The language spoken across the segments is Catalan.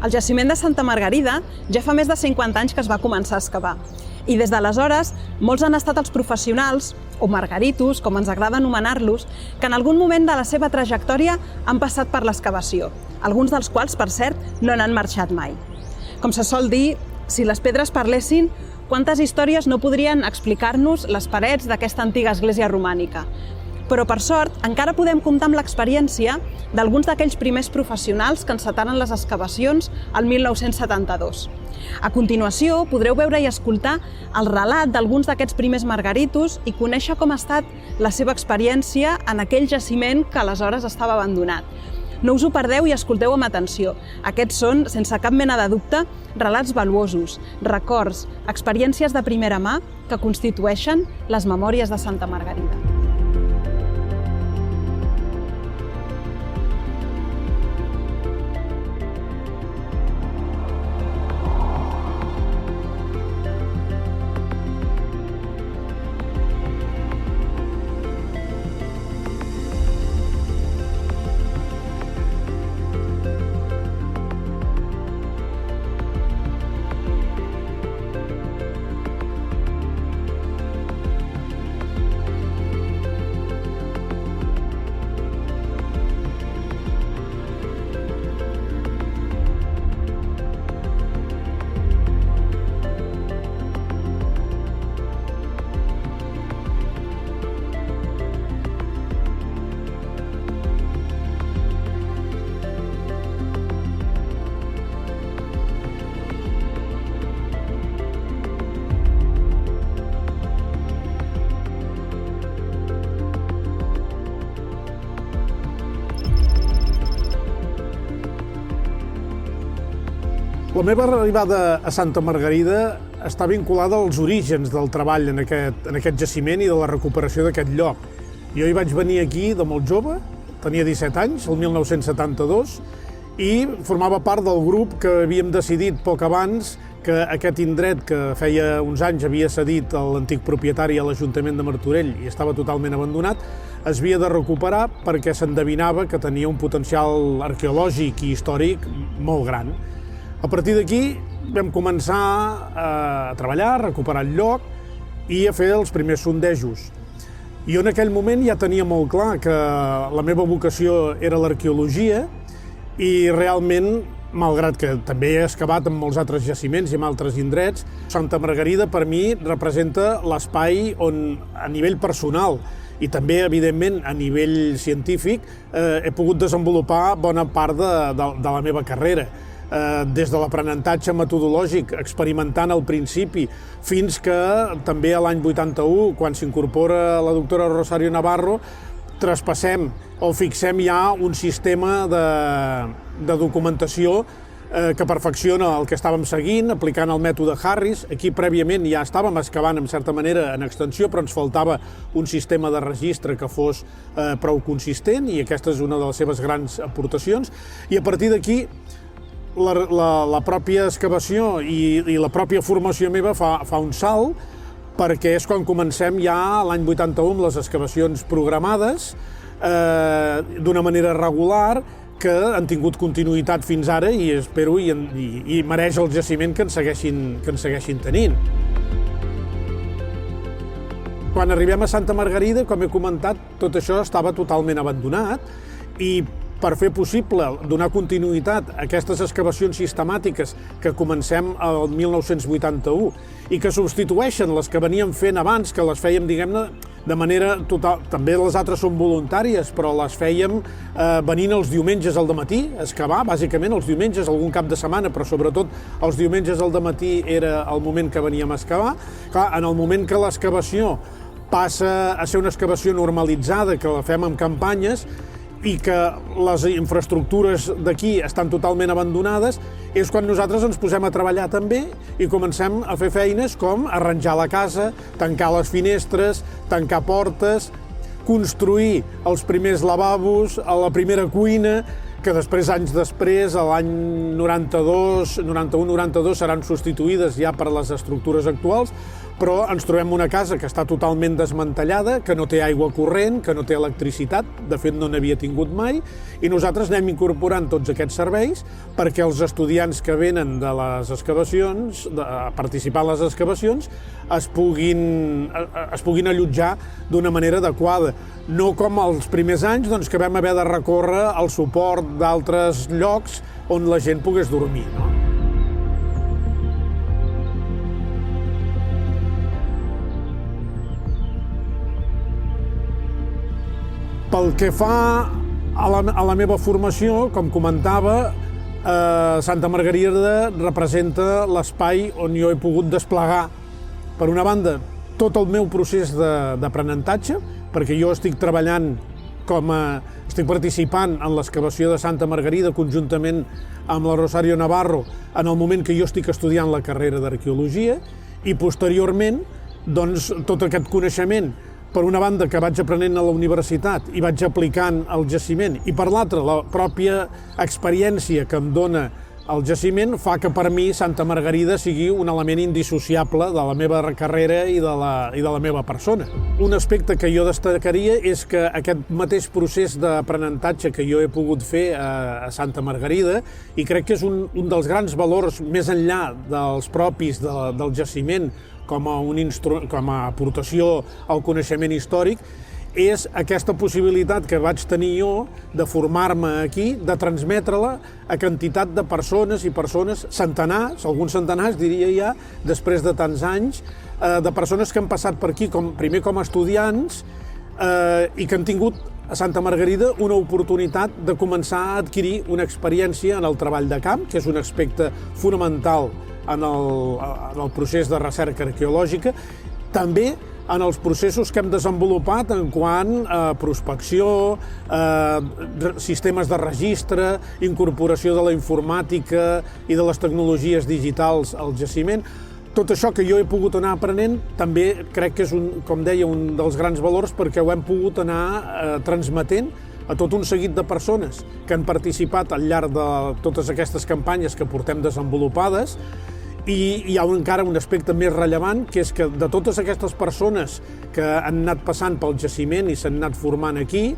El jaciment de Santa Margarida ja fa més de 50 anys que es va començar a excavar. I des d'aleshores, molts han estat els professionals, o margaritos, com ens agrada anomenar-los, que en algun moment de la seva trajectòria han passat per l'excavació, alguns dels quals, per cert, no n'han marxat mai. Com se sol dir, si les pedres parlessin, quantes històries no podrien explicar-nos les parets d'aquesta antiga església romànica. Però, per sort, encara podem comptar amb l'experiència d'alguns d'aquells primers professionals que encetaren les excavacions el 1972. A continuació, podreu veure i escoltar el relat d'alguns d'aquests primers margaritos i conèixer com ha estat la seva experiència en aquell jaciment que aleshores estava abandonat. No us ho perdeu i escolteu amb atenció. Aquests són, sense cap mena de dubte, relats valuosos, records, experiències de primera mà que constitueixen les memòries de Santa Margarida. La meva arribada a Santa Margarida està vinculada als orígens del treball en aquest jaciment i de la recuperació d'aquest lloc. Jo hi vaig venir aquí de molt jove, tenia 17 anys, el 1972, i formava part del grup que havíem decidit poc abans que aquest indret que feia uns anys havia cedit a l'antic propietari a l'Ajuntament de Martorell i estava totalment abandonat, es havia de recuperar perquè s'endevinava que tenia un potencial arqueològic i històric molt gran. A partir d'aquí vam començar a treballar, a recuperar el lloc i a fer els primers sondejos. Jo en aquell moment ja tenia molt clar que la meva vocació era l'arqueologia i realment, malgrat que també he excavat en molts altres jaciments i en altres indrets, Santa Margarida per mi representa l'espai on, a nivell personal i també, evidentment, a nivell científic, he pogut desenvolupar bona part de la meva carrera. Des de l'aprenentatge metodològic, experimentant al principi, fins que també a l'any 81, quan s'incorpora la doctora Rosario Navarro, traspassem o fixem ja un sistema de documentació que perfecciona el que estàvem seguint, aplicant el mètode Harris. Aquí prèviament ja estàvem excavant, en certa manera, en extensió, però ens faltava un sistema de registre que fos prou consistent i aquesta és una de les seves grans aportacions. I a partir d'aquí, la pròpia excavació i la pròpia formació meva fa un salt, perquè és quan comencem ja l'any 81 amb les excavacions programades d'una manera regular que han tingut continuïtat fins ara i espero i mereix el jaciment que en segueixin tenint. Quan arribem a Santa Margarida, com he comentat, tot això estava totalment abandonat i per fer possible donar continuïtat a aquestes excavacions sistemàtiques que comencem el 1981 i que substitueixen les que veníem fent abans, que les fèiem, diguem-ne, de manera total. També les altres són voluntàries, però les fèiem venint els diumenges al dematí, a excavar, bàsicament els diumenges, algun cap de setmana, però sobretot els diumenges al dematí era el moment que veníem a excavar. Clar, en el moment que l'excavació passa a ser una excavació normalitzada, que la fem en campanyes, i que les infraestructures d'aquí estan totalment abandonades, és quan nosaltres ens posem a treballar també i comencem a fer feines com arranjar la casa, tancar les finestres, tancar portes, construir els primers lavabos, a la primera cuina, que després, anys després, a l'any 91-92, seran substituïdes ja per les estructures actuals, però ens trobem una casa que està totalment desmantellada, que no té aigua corrent, que no té electricitat, de fet no n'havia tingut mai, i nosaltres anem incorporant tots aquests serveis perquè els estudiants que venen de les excavacions, a participar en les excavacions, es puguin allotjar d'una manera adequada. No com els primers anys, doncs, que vam haver de recórrer al suport d'altres llocs on la gent pogués dormir, no? Pel que fa a la meva formació, com comentava, Santa Margarida representa l'espai on jo he pogut desplegar, per una banda, tot el meu procés d'aprenentatge, perquè jo estic participant en l'excavació de Santa Margarida conjuntament amb la Rosario Navarro en el moment que jo estic estudiant la carrera d'arqueologia, i posteriorment, doncs, tot aquest coneixement, per una banda, que vaig aprenent a la universitat i vaig aplicant al jaciment, i per l'altra, la pròpia experiència que em dona el jaciment fa que per mi Santa Margarida sigui un element indissociable de la meva carrera i de la meva persona. Un aspecte que jo destacaria és que aquest mateix procés d'aprenentatge que jo he pogut fer a Santa Margarida, i crec que és un dels grans valors més enllà dels propis del jaciment, com a aportació al coneixement històric, és aquesta possibilitat que vaig tenir jo de formar-me aquí, de transmetre-la a quantitat de persones i persones, centenars, alguns centenars, diria ja, després de tants anys, de persones que han passat per aquí primer com a estudiants i que han tingut a Santa Margarida una oportunitat de començar a adquirir una experiència en el treball de camp, que és un aspecte fonamental en el procés de recerca arqueològica, també en els processos que hem desenvolupat en quant a prospecció, sistemes de registre, incorporació de la informàtica i de les tecnologies digitals al jaciment. Tot això que jo he pogut anar aprenent també crec que és, com deia, un dels grans valors, perquè ho hem pogut anar transmetent a tot un seguit de persones que han participat al llarg de totes aquestes campanyes que portem desenvolupades. I hi ha encara un aspecte més rellevant, que és que de totes aquestes persones que han anat passant pel jaciment i s'han anat formant aquí,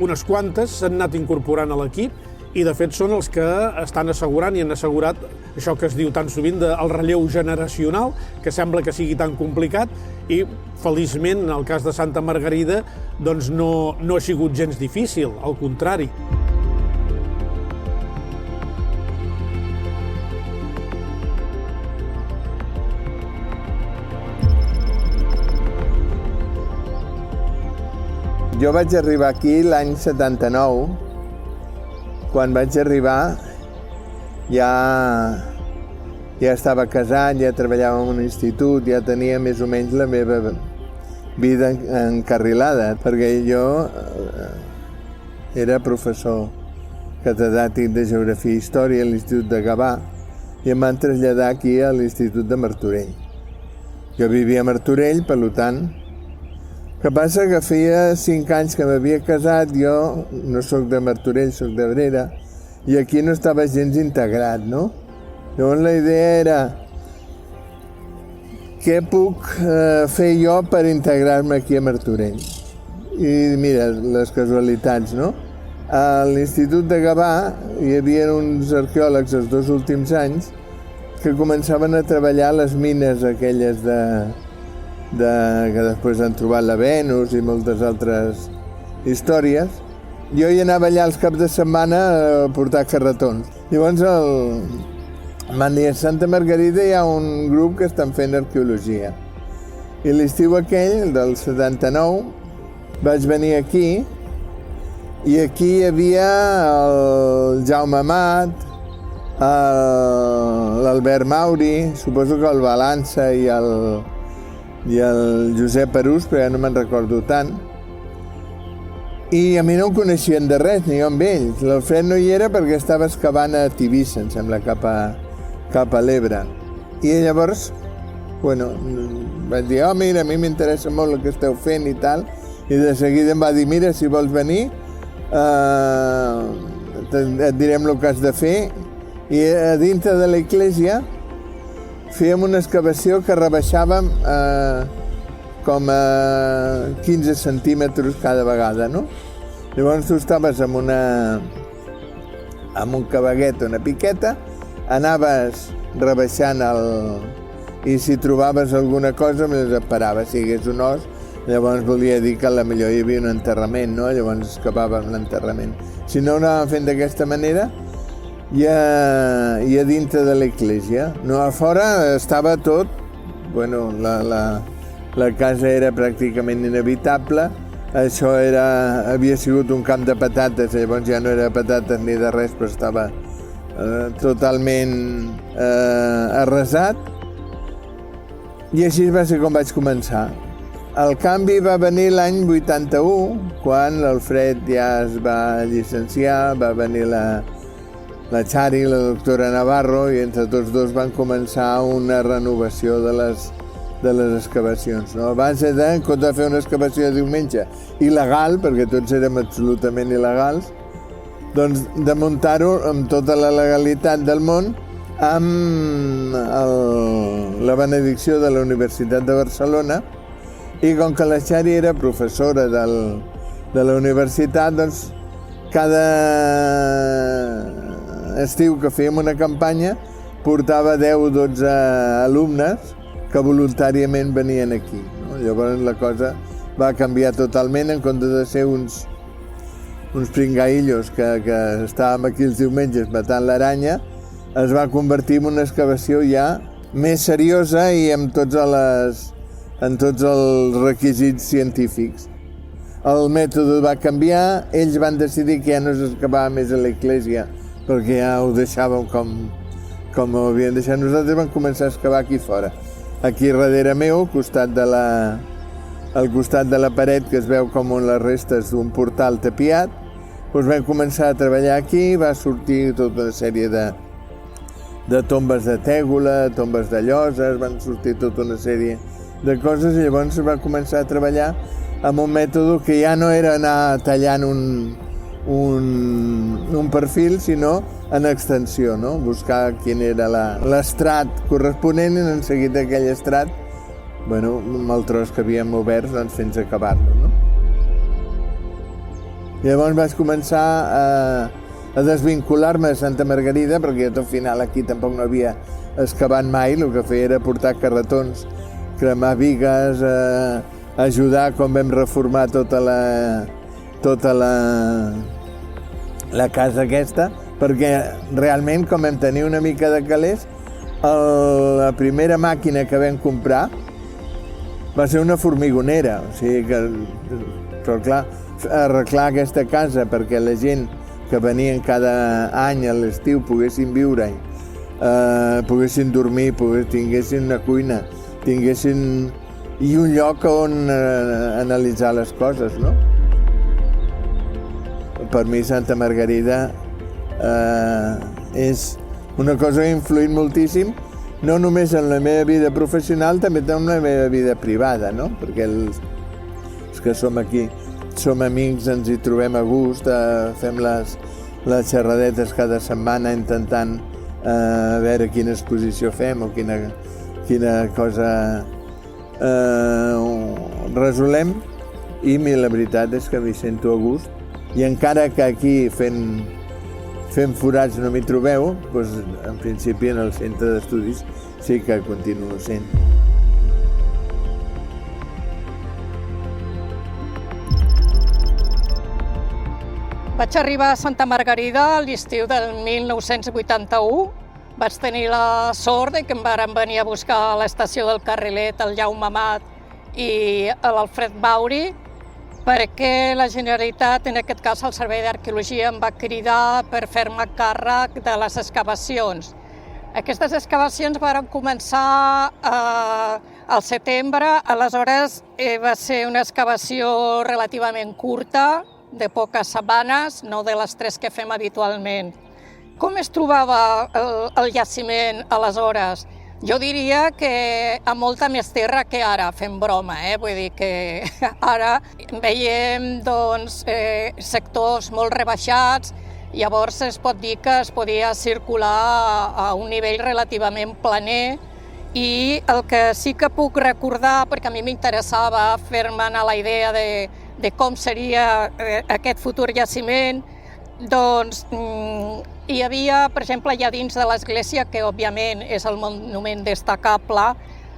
unes quantes s'han anat incorporant a l'equip i de fet són els que estan assegurant i han assegurat això que es diu tan sovint del relleu generacional, que sembla que sigui tan complicat, i feliçment en el cas de Santa Margarida doncs no ha sigut gens difícil, al contrari. Jo vaig arribar aquí l'any 79. Quan vaig arribar ja estava casat, ja treballava en un institut, ja tenia més o menys la meva vida encarrilada, perquè jo era professor catedràtic de Geografia i Història a l'Institut de Gavà i em van traslladar aquí a l'Institut de Martorell. Jo vivia a Martorell, per tant. El que passa que feia 5 anys que m'havia casat, jo no sóc de Martorell, sóc d'Abrera, i aquí no estava gens integrat, no? Llavors la idea era què puc fer jo per integrar-me aquí a Martorell? I mira, les casualitats, no? A l'Institut de Gavà hi havia uns arqueòlegs els 2 últims anys que començaven a treballar a les mines aquelles que després han trobat la Venus i moltes altres històries. Jo hi anava allà els caps de setmana a portar carretons. Llavors m'han dit, a Santa Margarida hi ha un grup que estan fent arqueologia. I l'estiu aquell, del 79, vaig venir aquí i aquí hi havia el Jaume Amat, l'Albert Mauri, suposo que el Balança i el Josep Arús, però ja no me'n recordo tant. I a mi no em coneixien de res, ni jo amb ells. L'Alfred no hi era perquè estava excavant a Tivissa, em sembla, cap a l'Ebre. I llavors, vaig dir, mira, a mi m'interessa molt el que esteu fent i tal, i de seguida em va dir, mira, si vols venir, et direm el que has de fer, i a dintre de l'església fèiem una excavació que rebaixàvem com a 15 centímetres cada vegada, no? Llavors tu estaves amb un cabaguet o una piqueta, anaves rebaixant i si trobaves alguna cosa et paraves. Si hi hagués un os, llavors volia dir que potser hi havia un enterrament, no? Llavors excavàvem l'enterrament. Si no, ho anàvem fent d'aquesta manera i a dintre de l'església. No, a fora estava tot, bueno, la casa era pràcticament inhabitable. Això havia sigut un camp de patates, llavors ja no era patates ni de res, però estava totalment arrasat. I així va ser com vaig començar. El canvi va venir l'any 81, quan l'Alfred ja es va llicenciar, va venir la Chari, la doctora Navarro, i entre tots dos van començar una renovació de les excavacions. No? Abans en compte de fer una excavació de diumenge il·legal, perquè tots érem absolutament il·legals, doncs de muntar-ho amb tota la legalitat del món, amb la benedicció de la Universitat de Barcelona, i com que la Chari era professora de la universitat, doncs cada estiu que fèiem una campanya portava 10 o 12 alumnes que voluntàriament venien aquí. No? Llavors la cosa va canviar totalment, en comptes de ser uns pringaillos que estàvem aquí els diumenges matant l'aranya, es va convertir en una excavació ja més seriosa i amb tots els requisits científics. El mètode va canviar, ells van decidir que ja no s'excavava més a l'església perquè ja ho deixàvem com ho havien deixat. Nosaltres vam començar a excavar aquí fora. Aquí darrere meu, al costat de la paret, que es veu com les restes d'un portal tapiat, doncs vam començar a treballar aquí, va sortir tota una sèrie de tombes de tègola, tombes de lloses, van sortir tota una sèrie de coses, i llavors va començar a treballar amb un mètode que ja no era anar tallant un perfil, sinó en extensió, no? Buscar quin era l'estrat corresponent i en seguit d'aquell estrat, bueno, amb el tros que havíem obert, doncs, fins a acabar-lo, no? Llavors vaig començar a desvincular-me de Santa Margarida, perquè al final aquí tampoc no havia excavat mai, el que feia era portar carretons, cremar bigues, ajudar quan vam reformar tota la casa aquesta, perquè realment, com vam tenir una mica de calés, la primera màquina que vam comprar va ser una formigonera, o sigui que, però clar, arreglar aquesta casa perquè la gent que venien cada any a l'estiu poguessin viure-hi, poguessin dormir, tinguessin una cuina, tinguessin i un lloc on analitzar les coses, no? Per mi Santa Margarida és una cosa que ha influït moltíssim, no només en la meva vida professional, també en la meva vida privada, no? Perquè els que som aquí som amics, ens hi trobem a gust, fem les xerradetes cada setmana intentant veure quina exposició fem o quina cosa resolem, i la veritat és que m'hi sento a gust, i encara que aquí fent forats no m'hi trobeu, doncs en principi en el centre d'estudis sí que continuo sent. Vaig arribar a Santa Margarida a l'estiu del 1981. Vaig tenir la sort que em van venir a buscar a l'estació del Carrilet el Jaume Amat i l'Alfred Bauri, perquè la Generalitat, en aquest cas el Servei d'Arqueologia, em va cridar per fer-me càrrec de les excavacions. Aquestes excavacions van començar al setembre, aleshores va ser una excavació relativament curta, de poques setmanes, no de les 3 que fem habitualment. Com es trobava el jaciment aleshores? Jo diria que amb molta més terra que ara, fent broma, vull dir que ara veiem sectors molt rebaixats, Llavors es pot dir que es podia circular a un nivell relativament planer, i el que sí que puc recordar, perquè a mi m'interessava fer-me a la idea de com seria aquest futur jaciment, doncs hi havia, per exemple, allà dins de l'església, que òbviament és el monument destacable,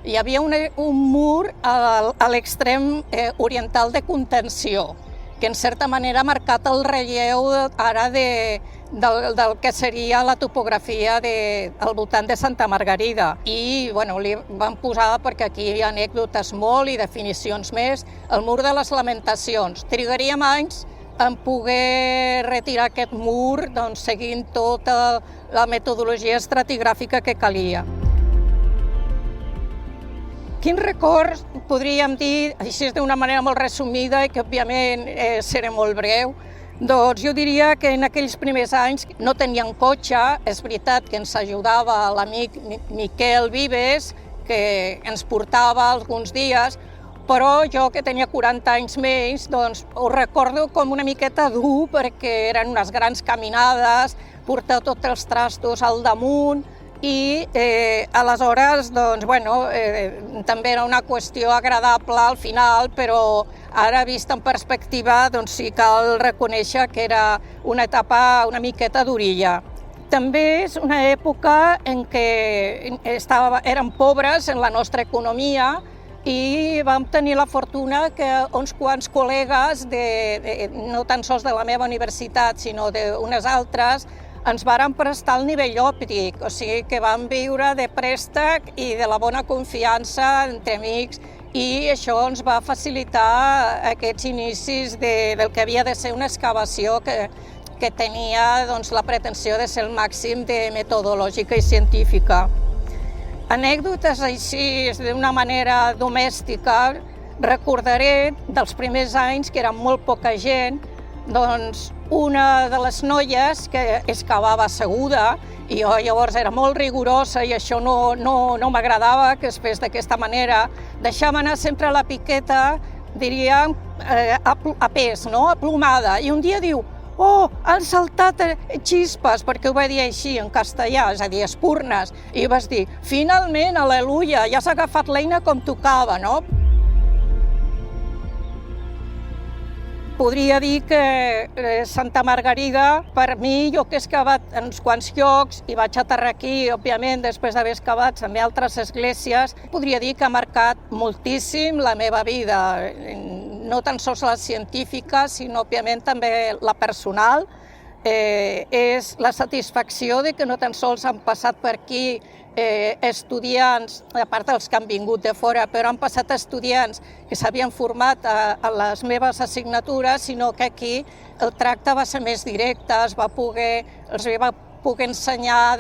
hi havia un mur a l'extrem oriental de contenció, que en certa manera ha marcat el relleu ara del que seria la topografia al voltant de Santa Margarida. I li van posar, perquè aquí hi ha anècdotes molt i definicions més, el mur de les lamentacions. Trigaríem anys en poder retirar aquest mur, seguint tota la metodologia estratigràfica que calia. Quins records podríem dir, així d'una manera molt resumida i que òbviament seré molt breu? Doncs jo diria que en aquells primers anys no teníem cotxe, és veritat que ens ajudava l'amic Miquel Vives, que ens portava alguns dies, però jo, que tenia 40 anys més, doncs ho recordo com una miqueta dur, perquè eren unes grans caminades, portar tots els trastos al damunt, i aleshores també era una qüestió agradable al final, però ara vist en perspectiva sí cal reconèixer que era una etapa una miqueta d'orilla. També és una època en què érem pobres en la nostra economia i vam tenir la fortuna que uns quants col·legues, no tan sols de la meva universitat, sinó d'unes altres, ens varen prestar el nivell òptic, o sigui que vam viure de préstec i de la bona confiança entre amics, i això ens va facilitar aquests inicis del que havia de ser una excavació que tenia la pretensió de ser el màxim de metodològica i científica. Anècdotes així, d'una manera domèstica, recordaré dels primers anys, que eren molt poca gent, doncs una de les noies que excavava asseguda, i jo llavors era molt rigorosa i això no m'agradava que es fes d'aquesta manera, deixava anar sempre la piqueta, diríem, a pes, aplomada, i un dia diu: «Oh, han saltat xispes», perquè ho va dir així en castellà, és a dir, espurnes, i vas dir: «Finalment, al·leluia, ja s'ha agafat l'eina com tocava», no? Podria dir que Santa Margarida, per mi, jo que he excavat en uns quants llocs i vaig aterrar aquí, òbviament, després d'haver excavat també altres esglésies, podria dir que ha marcat moltíssim la meva vida, no tan sols la científica, sinó, òbviament, també la personal. És la satisfacció de que no tan sols han passat per aquí estudiants, a part dels que han vingut de fora, però han passat estudiants que s'havien format a les meves assignatures, sinó que aquí el tracte va ser més directe, els va poder ensenyar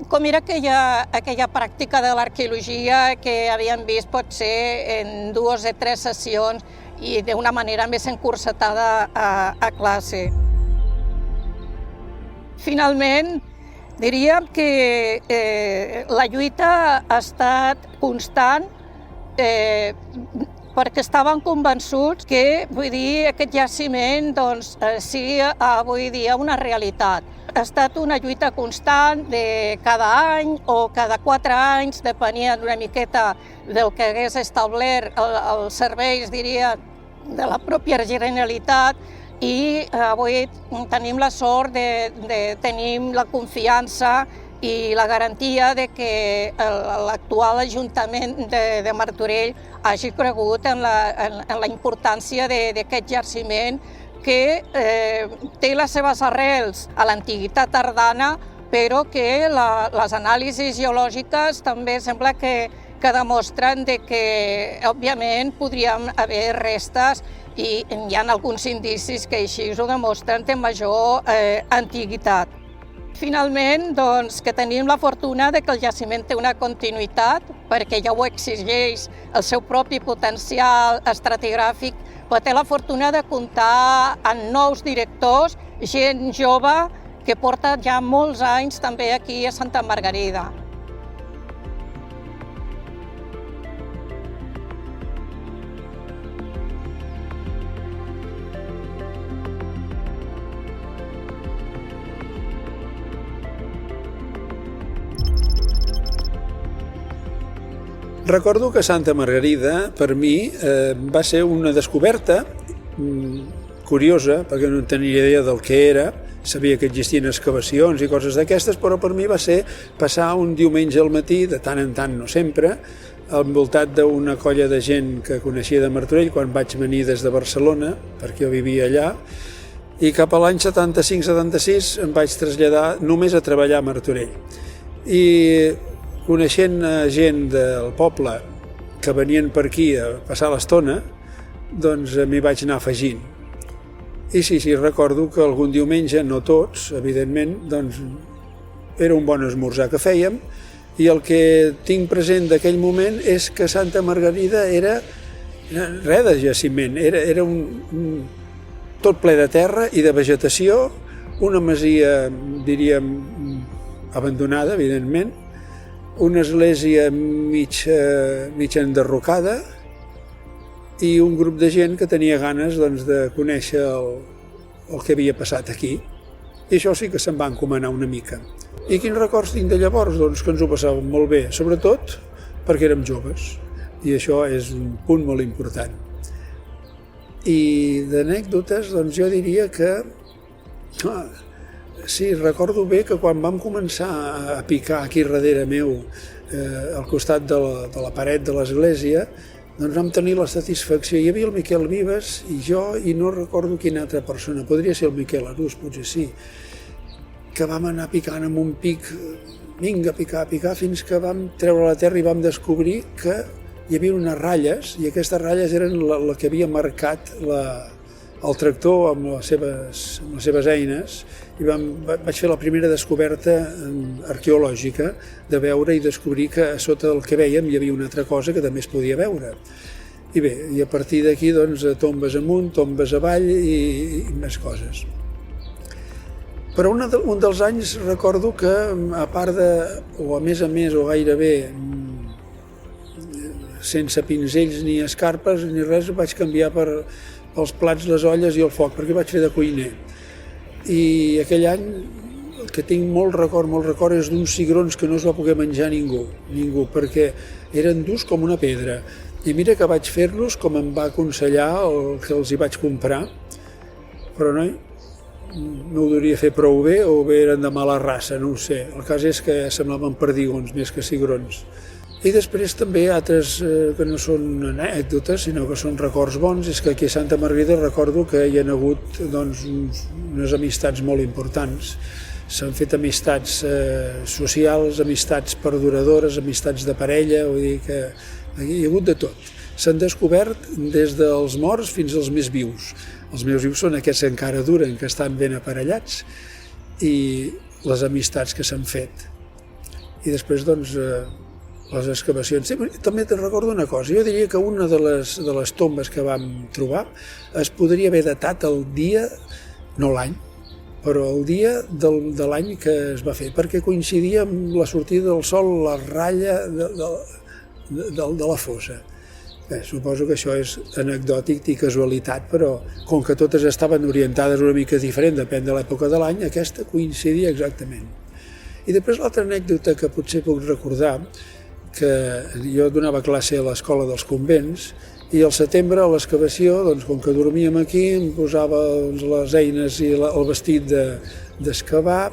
com era aquella pràctica de l'arqueologia que havien vist potser en 2 o 3 sessions i d'una manera més encursetada a classe. Finalment, diríem que la lluita ha estat constant perquè estaven convençuts que, aquest jaciment sigui avui dia una realitat. Ha estat una lluita constant de cada any o cada 4 anys, depenent una miqueta del que hagués establert els serveis, diria, de la pròpia Generalitat, i avui tenim la sort de tenir la confiança i la garantia de que l'actual Ajuntament de Martorell hagi cregut en la importància d'aquest jaciment que té les seves arrels a l'antiguitat tardana, però que les anàlisis geològiques també sembla que demostren que, òbviament, podríem haver restes i hi ha alguns indicis que així ho demostren de major antiguitat. Finalment, que tenim la fortuna que el jaciment té una continuïtat, perquè ja ho exigeix el seu propi potencial estratigràfic, però té la fortuna de comptar amb nous directors, gent jove que porta ja molts anys també aquí a Santa Margarida. Recordo que Santa Margarida, per mi, va ser una descoberta curiosa, perquè no tenia idea del que era, sabia que existien excavacions i coses d'aquestes, però per mi va ser passar un diumenge al matí, de tant en tant, no sempre, envoltat d'una colla de gent que coneixia de Martorell quan vaig venir des de Barcelona, perquè jo vivia allà, i cap a l'any 75-76 em vaig traslladar només a treballar a Martorell. I coneixent gent del poble que venien per aquí a passar l'estona, doncs m'hi vaig anar afegint. I sí, recordo que algun diumenge, no tots, evidentment, doncs era un bon esmorzar que fèiem, i el que tinc present d'aquell moment és que Santa Margarida era res de jaciment, era tot ple de terra i de vegetació, una masia, diríem, abandonada, evidentment, una església mig enderrocada i un grup de gent que tenia ganes de conèixer el que havia passat aquí. I això sí que se'n va encomanar una mica. I quins records tinc de llavors? Doncs que ens ho passàvem molt bé, sobretot perquè érem joves. I això és un punt molt important. I d'anècdotes, doncs jo diria que sí, recordo bé que quan vam començar a picar aquí darrere meu, al costat de la paret de l'església, doncs vam tenir la satisfacció. Hi havia el Miquel Vives i jo, i no recordo quina altra persona, podria ser el Miquel Arús, potser sí, que vam anar picant amb un pic, vinga, a picar, fins que vam treure la terra i vam descobrir que hi havia unes ratlles, i aquestes ratlles eren la que havia marcat el tractor amb les seves eines, i vaig fer la primera descoberta arqueològica de veure i descobrir que a sota del que vèiem hi havia una altra cosa que també es podia veure. I bé, i a partir d'aquí, doncs, tombes amunt, tombes avall i més coses. Però un dels anys recordo que, a part o a més, o gairebé, sense pinzells ni escarpes ni res, vaig canviar pels plats, les olles i el foc, perquè vaig fer de cuiner. I aquell any el que tinc molt record és d'uns cigrons que no es va poder menjar ningú, perquè eren durs com una pedra. I mira que vaig fer-los com em va aconsellar el que els hi vaig comprar, però no ho devia fer prou bé o bé eren de mala raça, no ho sé. El cas és que semblaven perdigons més que cigrons. I després també altres que no són anècdotes, sinó que són records bons, és que aquí a Santa Margarida recordo que hi ha hagut unes amistats molt importants. S'han fet amistats socials, amistats perduradores, amistats de parella, vull dir que hi ha hagut de tot. S'han descobert des dels morts fins als més vius. Els més vius són aquests que encara duren, que estan ben aparellats, i les amistats que s'han fet. I després, doncs, les excavacions. També te'n recordo una cosa, jo diria que una de les tombes que vam trobar es podria haver datat el dia, no l'any, però el dia de l'any que es va fer, perquè coincidia amb la sortida del sol, la ratlla de la fossa. Bé, suposo que això és anecdòtic i casualitat, però com que totes estaven orientades una mica diferent, depèn de l'època de l'any, aquesta coincidia exactament. I després l'altra anècdota que potser puc recordar, que jo donava classe a l'escola dels convents, i al setembre a l'excavació, doncs, com que dormíem aquí, em posava les eines i el vestit d'excavar,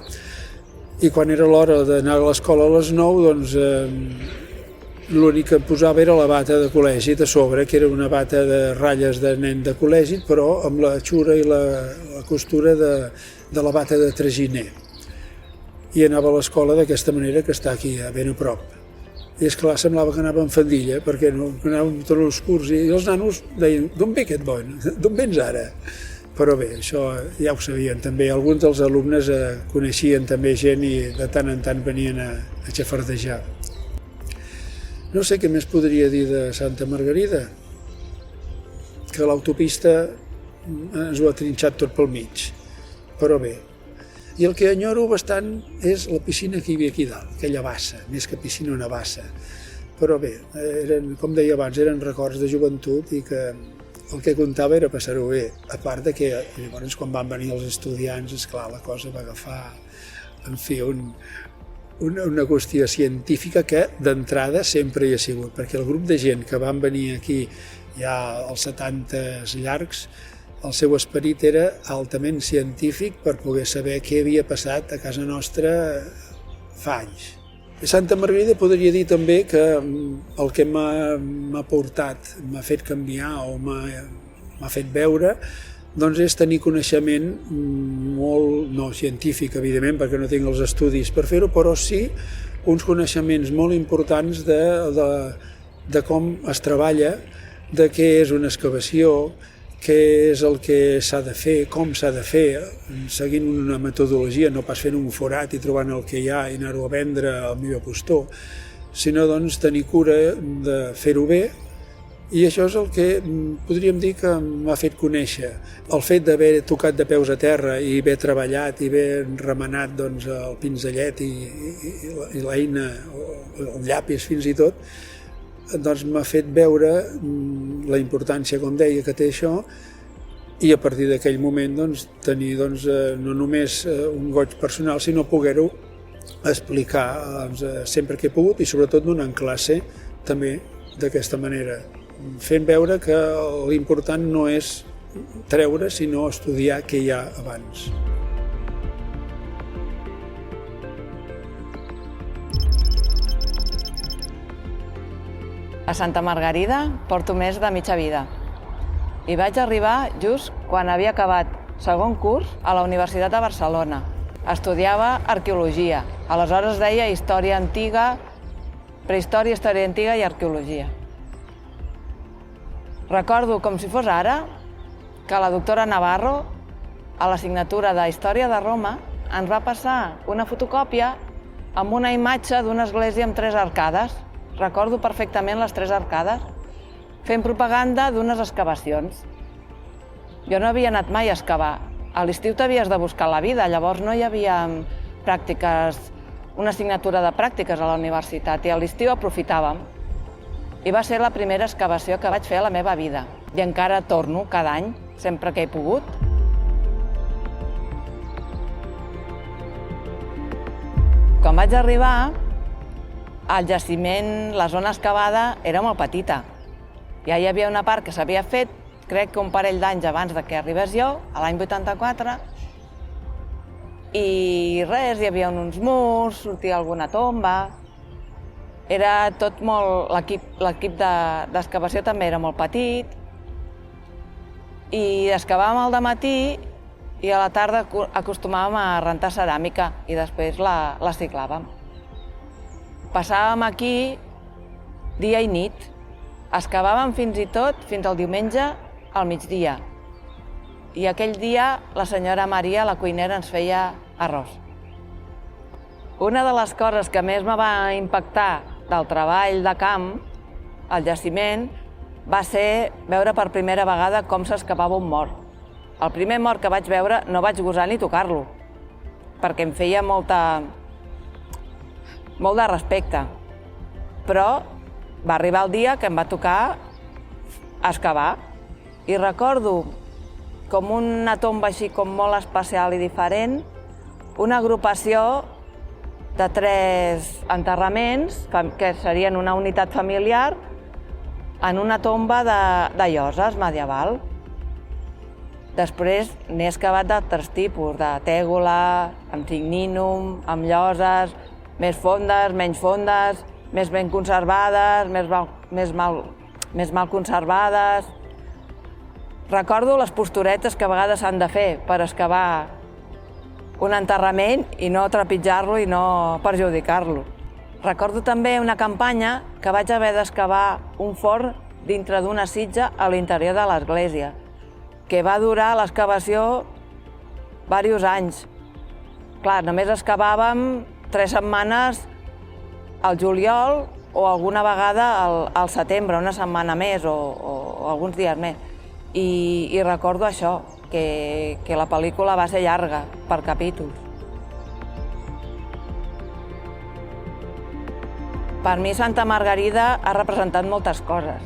i quan era l'hora d'anar a l'escola a les 9, doncs l'únic que em posava era la bata de col·legi de sobre, que era una bata de ratlles de nen de col·legi, però amb la xura i la costura de la bata de traginer. I anava a l'escola d'aquesta manera, que està aquí, ben a prop. I esclar, semblava que anava en faldilla, perquè no anàvem tots els curts, i els nanos deien, d'on ve aquest bon? D'on vens ara? Però bé, això ja ho sabien també. Alguns dels alumnes coneixien també gent i de tant en tant venien a xafardejar. No sé què més podria dir de Santa Margarida, que l'autopista ens ho ha trinxat tot pel mig, però bé. I el que enyoro bastant és la piscina que hi havia aquí dalt, aquella bassa, més que piscina, una bassa. Però bé, com deia abans, eren records de joventut i que el que comptava era passar-ho bé. A part de que llavors quan van venir els estudiants, esclar, la cosa va agafar, en fi, una qüestió científica que d'entrada sempre hi ha sigut, perquè el grup de gent que van venir aquí ja als 70 llargs, el seu esperit era altament científic per poder saber què havia passat a casa nostra fa anys. A Santa Margarida podria dir també que el que m'ha portat, m'ha fet canviar o m'ha fet veure, doncs és tenir coneixement molt, no científic, evidentment, perquè no tinc els estudis per fer-ho, però sí uns coneixements molt importants de com es treballa, de què és una excavació, què és el que s'ha de fer, com s'ha de fer, seguint una metodologia, no pas fent un forat i trobant el que hi ha i anar-ho a vendre al millor postor, sinó doncs tenir cura de fer-ho bé, i això és el que podríem dir que m'ha fet conèixer. El fet d'haver tocat de peus a terra i haver treballat i haver remenat doncs, el pinzellet i l'eina, el llapis fins i tot, doncs m'ha fet veure la importància, com deia, que té això, i a partir d'aquell moment doncs, tenir no només un goig personal, sinó poder-ho explicar sempre que he pogut i sobretot donant classe també d'aquesta manera, fent veure que l'important no és treure, sinó estudiar què hi ha abans. A Santa Margarida porto més de mitja vida. Hi vaig arribar just quan havia acabat segon curs a la Universitat de Barcelona. Estudiava arqueologia. Aleshores deia història antiga, prehistòria, història antiga i arqueologia. Recordo com si fos ara que la doctora Navarro, a l'assignatura de Història de Roma, ens va passar una fotocòpia amb una imatge d'una església amb 3 arcades. Recordo perfectament les 3 arcades, fent propaganda d'unes excavacions. Jo no havia anat mai a excavar. A l'estiu t'havies de buscar la vida, llavors no hi havia pràctiques, una assignatura de pràctiques a la universitat, i a l'estiu aprofitàvem. I va ser la primera excavació que vaig fer a la meva vida. I encara torno cada any, sempre que he pogut. Quan vaig arribar, el jaciment, la zona excavada, era molt petita. Ja hi havia una part que s'havia fet, crec que un parell d'anys abans que arribés jo, a l'any 84, i res, hi havia uns murs, sortia alguna tomba. Era tot molt... L'equip d'excavació també era molt petit, i excavàvem al dematí i a la tarda acostumàvem a rentar ceràmica i després la ciclàvem. Passàvem aquí dia i nit. Excavàvem fins i tot fins al diumenge al migdia. I aquell dia la senyora Maria, la cuinera, ens feia arròs. Una de les coses que més me va impactar del treball de camp, al jaciment, va ser veure per primera vegada com s'excavava un mort. El primer mort que vaig veure no vaig gosar ni tocar-lo, perquè em feia molt de respecte. Però va arribar el dia que em va tocar excavar i recordo com una tomba així com molt especial i diferent, una agrupació de 3 enterraments que serien una unitat familiar en una tomba de lloses medieval. Després n'he excavat d'altres tipus, de tègola, amb signinum, amb lloses, més fondes, menys fondes, més ben conservades, més mal conservades. Recordo les posturetes que a vegades s'han de fer per excavar un enterrament i no trepitjar-lo i no perjudicar-lo. Recordo també una campanya que vaig haver d'excavar un forn dintre d'una sitja a l'interior de l'església, que va durar l'excavació diversos anys. Clar, només excavàvem 3 setmanes al juliol o alguna vegada al setembre, una setmana més o alguns dies més. I recordo això, que la pel·lícula va ser llarga, per capítols. Per mi Santa Margarida ha representat moltes coses,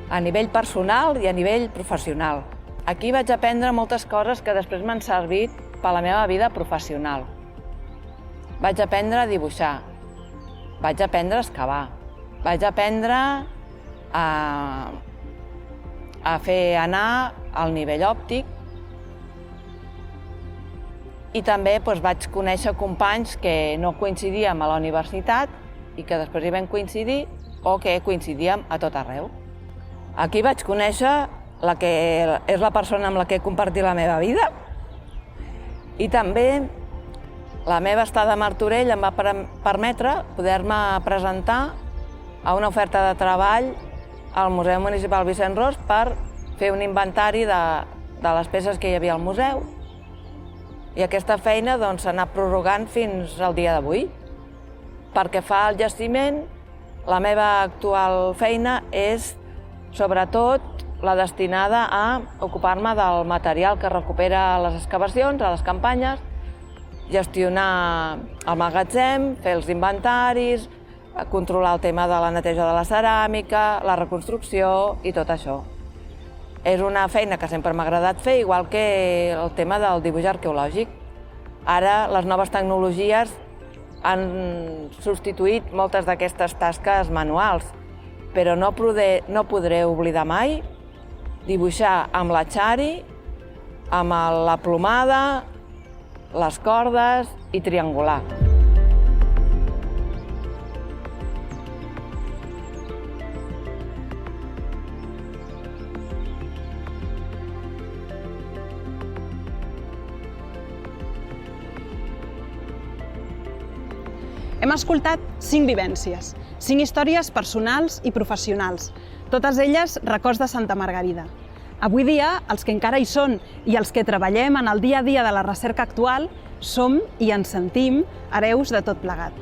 a nivell personal i a nivell professional. Aquí vaig aprendre moltes coses que després m'han servit per a la meva vida professional. vaig aprendre a dibuixar, vaig aprendre a excavar, vaig aprendre a fer anar al nivell òptic i també vaig conèixer companys que no coincidíem a la universitat i que després hi vam coincidir o que coincidíem a tot arreu. Aquí vaig conèixer la que és la persona amb la que he compartit la meva vida i també la meva estada a Martorell em va permetre poder-me presentar a una oferta de treball al Museu Municipal Vicent Ros per fer un inventari de les peces que hi havia al museu. I aquesta feina s'ha anat prorrogant fins al dia d'avui. Pel que fa al jaciment, la meva actual feina és sobretot la destinada a ocupar-me del material que recupera a les excavacions, a les campanyes, gestionar el magatzem, fer els inventaris, controlar el tema de la neteja de la ceràmica, la reconstrucció i tot això. És una feina que sempre m'ha agradat fer, igual que el tema del dibuix arqueològic. Ara les noves tecnologies han substituït moltes d'aquestes tasques manuals, però no podré oblidar mai dibuixar amb la Xari, amb la plomada, les cordes i triangular. Hem escoltat 5 vivències, 5 històries personals i professionals, totes elles records de Santa Margarida. Avui dia, els que encara hi són i els que treballem en el dia a dia de la recerca actual, som i ens sentim hereus de tot plegat.